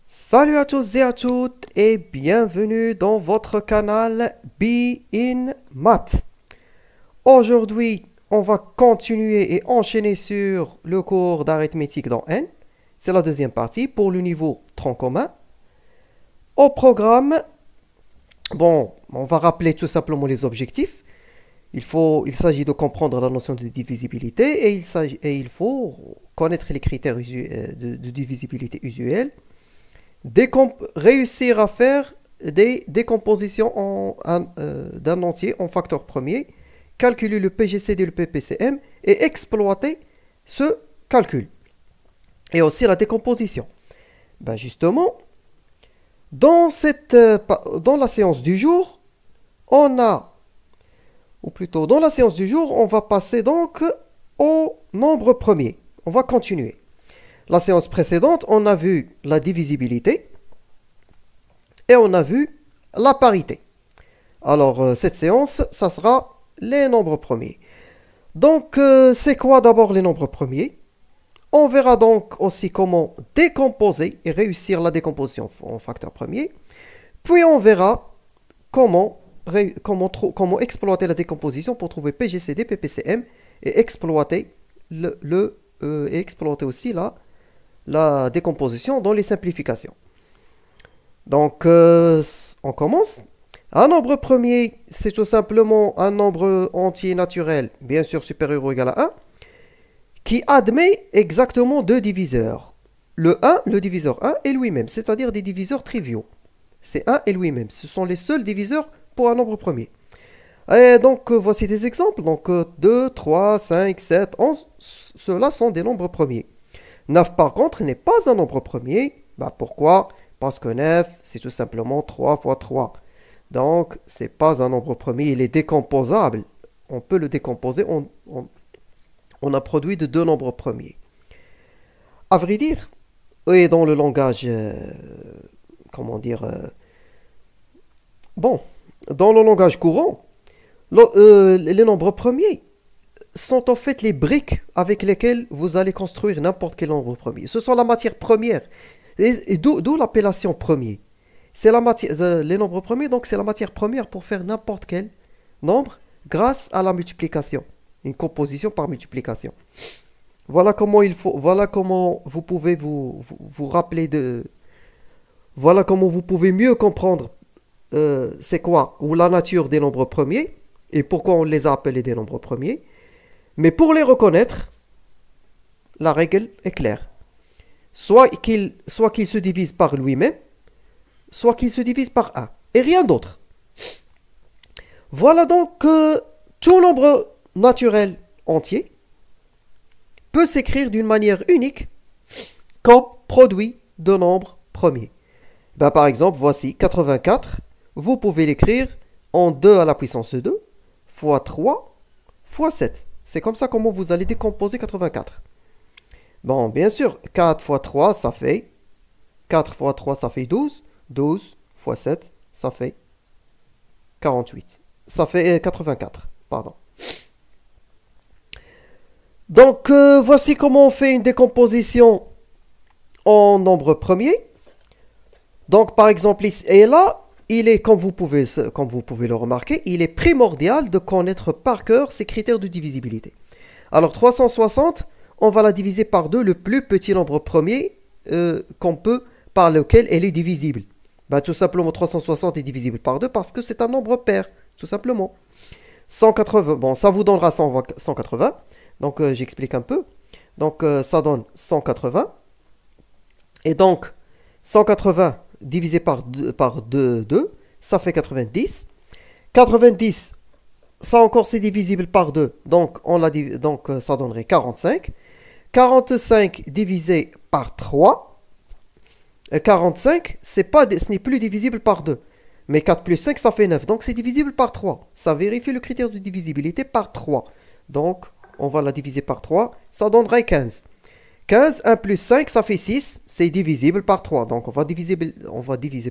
Salut à tous et à toutes et bienvenue dans votre canal Be in Math. Aujourd'hui, on va continuer et enchaîner sur le cours d'arithmétique dans N. C'est la deuxième partie pour le niveau tronc commun. Au programme, on va rappeler tout simplement les objectifs. Il s'agit de comprendre la notion de divisibilité et il faut connaître les critères de divisibilité usuels. Réussir à faire des décompositions d'un entier en facteur premier, calculer le PGCD et le PPCM et exploiter ce calcul. Et aussi la décomposition. Justement, dans la séance du jour, on va passer donc au nombre premier. On va continuer. La séance précédente, on a vu la divisibilité et on a vu la parité. Alors, cette séance, ça sera les nombres premiers. Donc, c'est quoi d'abord les nombres premiers? On verra donc aussi comment décomposer et réussir la décomposition en facteur premier. Puis, on verra comment exploiter la décomposition pour trouver PGCD, PPCM et exploiter, exploiter aussi la décomposition dans les simplifications. Donc, on commence. Un nombre premier, c'est tout simplement un nombre entier naturel, bien sûr supérieur ou égal à 1, qui admet exactement deux diviseurs. Le diviseur 1 et lui-même, c'est-à-dire des diviseurs triviaux. C'est 1 et lui-même. Ce sont les seuls diviseurs pour un nombre premier. Et donc, voici des exemples. Donc, 2, 3, 5, 7, 11, ceux-là sont des nombres premiers. 9 par contre n'est pas un nombre premier. Pourquoi? Parce que 9 c'est tout simplement 3 fois 3. Donc c'est pas un nombre premier, il est décomposable. On peut le décomposer, on a produit de deux nombres premiers. À vrai dire, et dans le langage, dans le langage courant, les nombres premiers sont en fait les briques avec lesquelles vous allez construire n'importe quel nombre premier. Ce sont la matière première, et d'où l'appellation premier. C'est les nombres premiers, donc c'est la matière première pour faire n'importe quel nombre grâce à la multiplication, une composition par multiplication. Voilà comment vous pouvez vous rappeler voilà comment vous pouvez mieux comprendre c'est quoi ou la nature des nombres premiers et pourquoi on les a appelés des nombres premiers. Mais pour les reconnaître, la règle est claire. Soit qu'il se divise par lui-même, soit qu'il se divise par 1. Et rien d'autre. Voilà donc que tout nombre naturel entier peut s'écrire d'une manière unique comme produit de nombres premiers. Par exemple, voici 84. Vous pouvez l'écrire en 2 à la puissance 2 fois 3 fois 7. C'est comme ça comment vous allez décomposer 84. Bien sûr, 4 fois 3, ça fait 4 fois 3, ça fait 12. 12 fois 7, ça fait 48. Ça fait 84, pardon. Donc, voici comment on fait une décomposition en nombre premier. Donc, par exemple, ici et là, il est, comme vous pouvez le remarquer, il est primordial de connaître par cœur ces critères de divisibilité. Alors, 360, on va la diviser par 2, le plus petit nombre premier par lequel elle est divisible. Tout simplement, 360 est divisible par 2 parce que c'est un nombre pair, tout simplement. 180, ça vous donnera 180. Donc, j'explique un peu. Donc, ça donne 180. Et donc, 180 divisé par 2, ça fait 90. 90, ça encore c'est divisible par 2, donc ça donnerait 45. 45 divisé par 3. 45, ce n'est plus divisible par 2. Mais 4 plus 5, ça fait 9. Donc c'est divisible par 3. Ça vérifie le critère de divisibilité par 3. Donc, on va la diviser par 3. Ça donnerait 15. 15, 1 plus 5, ça fait 6. C'est divisible par 3. Donc, on va diviser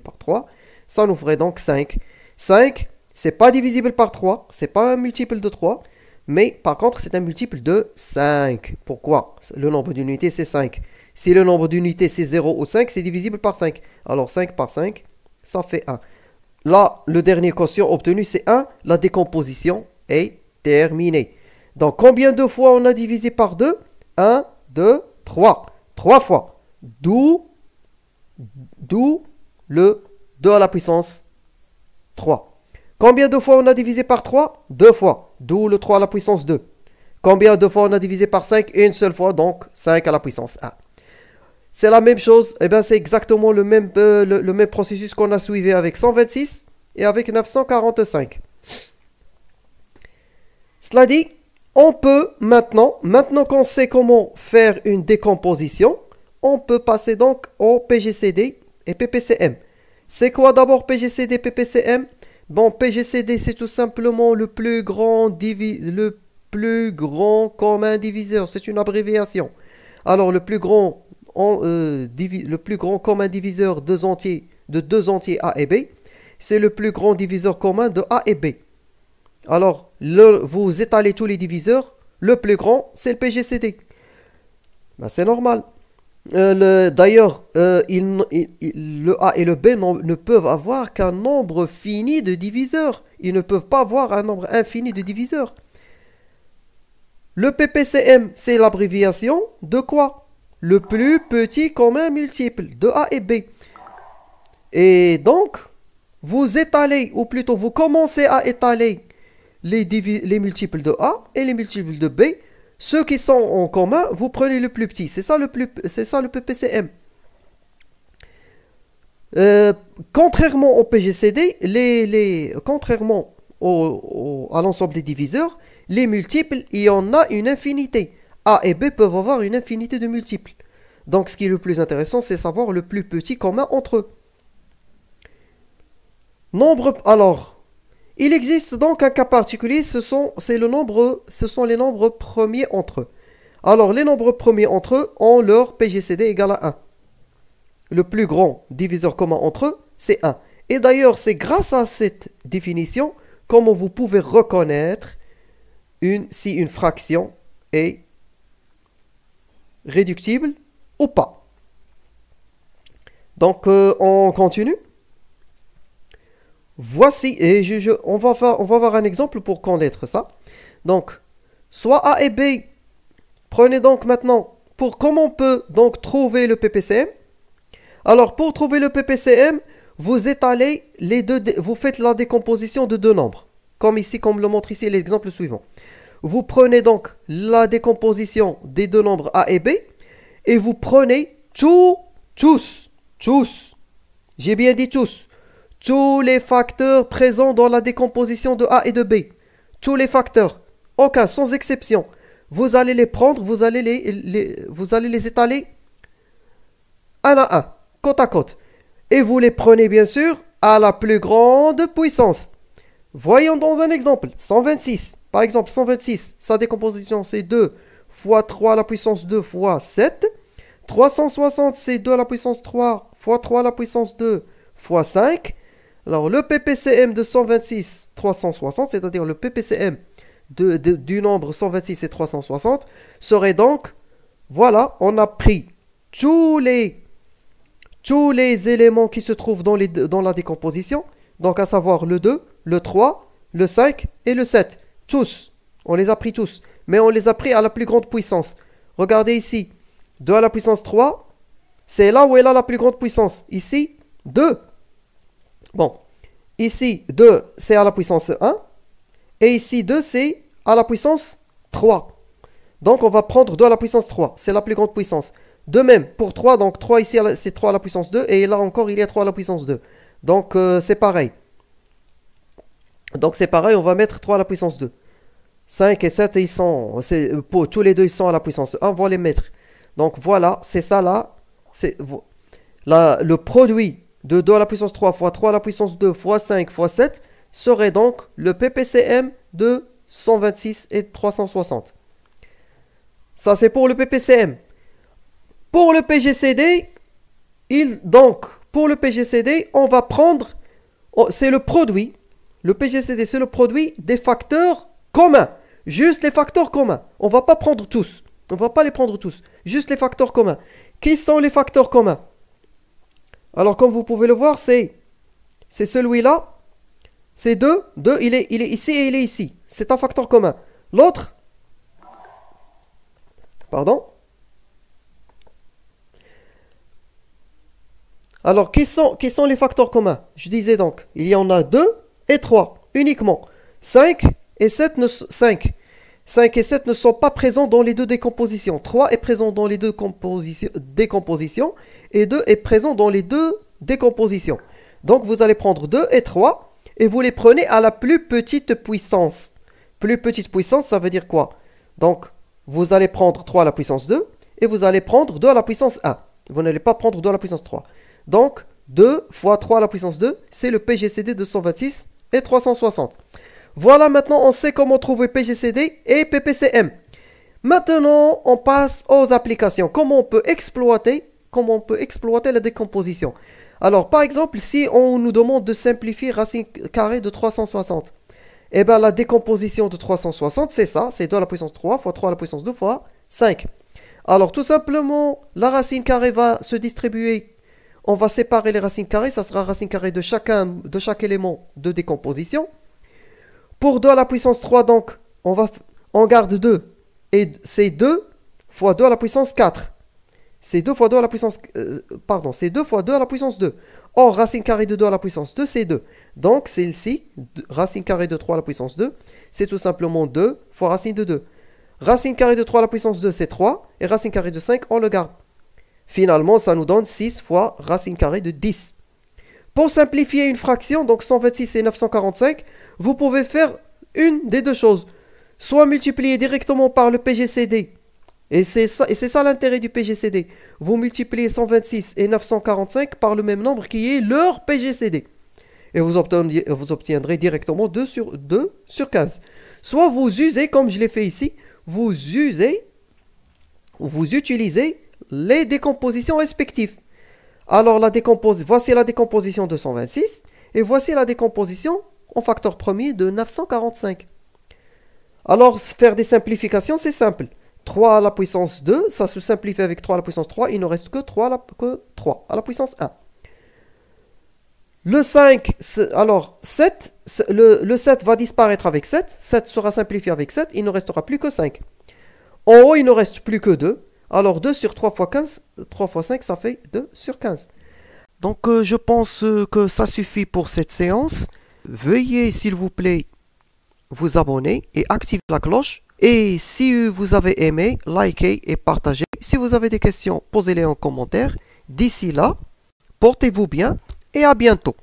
par 3. Ça nous ferait donc 5. 5, c'est pas divisible par 3. C'est pas un multiple de 3. Mais, par contre, c'est un multiple de 5. Pourquoi? Le nombre d'unités, c'est 5. Si le nombre d'unités c'est 0 ou 5, c'est divisible par 5. Alors 5 par 5, ça fait 1. Là, le dernier quotient obtenu, c'est 1. La décomposition est terminée. Donc, combien de fois on a divisé par 2? 1, 2, 3. 3 fois. D'où le 2 à la puissance 3. Combien de fois on a divisé par 3? 2 fois. D'où le 3 à la puissance 2. Combien de fois on a divisé par 5? Une seule fois, donc 5 à la puissance 1. C'est la même chose, et bien c'est exactement le même processus qu'on a suivi avec 126 et avec 945. Cela dit, on peut maintenant qu'on sait comment faire une décomposition, on peut passer donc au PGCD et PPCM. C'est quoi d'abord PGCD et PPCM? Bon, PGCD c'est tout simplement le plus grand commun diviseur, c'est une abréviation. Alors le plus grand commun diviseur de deux entiers A et B, c'est le plus grand diviseur commun de A et B. Alors, vous étalez tous les diviseurs, le plus grand, c'est le PGCD. Ben, c'est normal. D'ailleurs, le A et le B ne peuvent avoir qu'un nombre fini de diviseurs. Ils ne peuvent pas avoir un nombre infini de diviseurs. Le PPCM, c'est l'abréviation de quoi? Le plus petit commun multiple de A et B. Et donc, vous étalez, ou plutôt vous commencez à étaler les multiples de A et les multiples de B. Ceux qui sont en commun, vous prenez le plus petit. C'est ça le PPCM. Contrairement au PGCD, contrairement à l'ensemble des diviseurs, les multiples, il y en a une infinité. A et B peuvent avoir une infinité de multiples. Donc ce qui est le plus intéressant, c'est savoir le plus petit commun entre eux. Alors, il existe donc un cas particulier, ce sont les nombres premiers entre eux. Alors, les nombres premiers entre eux ont leur PGCD égal à 1. Le plus grand diviseur commun entre eux, c'est 1. Et d'ailleurs, c'est grâce à cette définition comment vous pouvez reconnaître si une fraction est réductible ou pas. Donc, on continue. Voici, et on va voir un exemple pour connaître ça. Donc, soit A et B, prenez donc maintenant, comment on peut donc trouver le PPCM? Alors, pour trouver le PPCM, vous étalez vous faites la décomposition de deux nombres. Comme ici, comme le montre ici l'exemple suivant. Vous prenez donc la décomposition des deux nombres A et B, et vous prenez tous, j'ai bien dit tous les facteurs présents dans la décomposition de A et de B. Tous les facteurs, aucun, sans exception. Vous allez les prendre, vous allez les étaler un à un, côte à côte. Et vous les prenez bien sûr à la plus grande puissance. Voyons dans un exemple, 126. Par exemple, 126, sa décomposition c'est 2 fois 3 à la puissance 2 fois 7. 360, c'est 2 à la puissance 3 fois 3 à la puissance 2 fois 5. Alors, le PPCM de 126, 360, c'est-à-dire le PPCM du nombre 126 et 360, serait donc, voilà, on a pris tous les éléments qui se trouvent dans la décomposition, donc à savoir le 2, le 3, le 5 et le 7. Tous, on les a pris tous, mais on les a pris à la plus grande puissance. Regardez ici, 2 à la puissance 3, c'est là où est là la plus grande puissance. Ici, 2. Bon, ici, 2, c'est à la puissance 1. Et ici, 2, c'est à la puissance 3. Donc, on va prendre 2 à la puissance 3. C'est la plus grande puissance. De même, pour 3, donc 3 ici, c'est 3 à la puissance 2. Et là encore, il y a 3 à la puissance 2. Donc, c'est pareil. Donc, c'est pareil, on va mettre 3 à la puissance 2. 5 et 7, pour tous les deux, ils sont à la puissance 1. On va les mettre. Donc, voilà, c'est ça là. Le produit de 2 à la puissance 3 fois 3 à la puissance 2 fois 5 fois 7 serait donc le PPCM de 126 et 360. Ça, c'est pour le PPCM. Pour le PGCD, on va prendre, c'est le produit. Le PGCD, c'est le produit des facteurs communs. Juste les facteurs communs. On ne va pas prendre tous. On ne va pas les prendre tous. Juste les facteurs communs. Qui sont les facteurs communs? Alors, comme vous pouvez le voir, c'est celui-là. C'est 2. 2, il est ici et il est ici. C'est un facteur commun. L'autre, pardon. Alors, qui sont les facteurs communs? Je disais donc, il y en a 2 et 3 uniquement. 5 et 7 5 et 7 ne sont pas présents dans les deux décompositions. 3 est présent dans les deux décompositions et 2 est présent dans les deux décompositions. Donc, vous allez prendre 2 et 3 et vous les prenez à la plus petite puissance. Plus petite puissance, ça veut dire quoi? Donc, vous allez prendre 3 à la puissance 2 et vous allez prendre 2 à la puissance 1. Vous n'allez pas prendre 2 à la puissance 3. Donc, 2 fois 3 à la puissance 2, c'est le PGCD de 226 et 360. Voilà, maintenant, on sait comment trouver PGCD et PPCM. Maintenant, on passe aux applications. Comment on peut exploiter la décomposition? Alors, par exemple, si on nous demande de simplifier racine carrée de 360, eh bien, la décomposition de 360, c'est ça. C'est 2 à la puissance 3 fois 3 à la puissance 2 fois 5. Alors, tout simplement, la racine carrée va se distribuer. On va séparer les racines carrées. Ça sera racine carrée de chaque élément de décomposition. Pour 2 à la puissance 3, donc, on garde 2. Et c'est 2 fois 2 à la puissance 4. C'est 2 fois 2 à la puissance... c'est 2 fois 2 à la puissance 2. Or, racine carrée de 2 à la puissance 2, c'est 2. Donc, celle-ci, racine carrée de 3 à la puissance 2, c'est tout simplement 2 fois racine de 2. Racine carrée de 3 à la puissance 2, c'est 3. Et racine carrée de 5, on le garde. Finalement, ça nous donne 6 fois racine carrée de 10. Pour simplifier une fraction, donc 126 et 945, vous pouvez faire une des deux choses. Soit multiplier directement par le PGCD. Et c'est ça l'intérêt du PGCD. Vous multipliez 126 et 945 par le même nombre qui est leur PGCD. Et vous obtiendrez directement 2 sur 15. Soit vous usez, comme je l'ai fait ici, vous utilisez les décompositions respectives. Alors, voici la décomposition de 126 et voici la décomposition en facteur premier de 945. Alors, faire des simplifications, c'est simple. 3 à la puissance 2, ça se simplifie avec 3 à la puissance 3, il ne reste que 3 à la puissance 1. Le 5, alors 7, le 7 va disparaître avec 7, 7 sera simplifié avec 7, il ne restera plus que 5. En haut, il ne reste plus que 2. Alors 2 sur 3 fois 15, 3 fois 5, ça fait 2 sur 15. Donc je pense que ça suffit pour cette séance. Veuillez s'il vous plaît vous abonner et activer la cloche. Et si vous avez aimé, likez et partagez. Si vous avez des questions, posez-les en commentaire. D'ici là, portez-vous bien et à bientôt.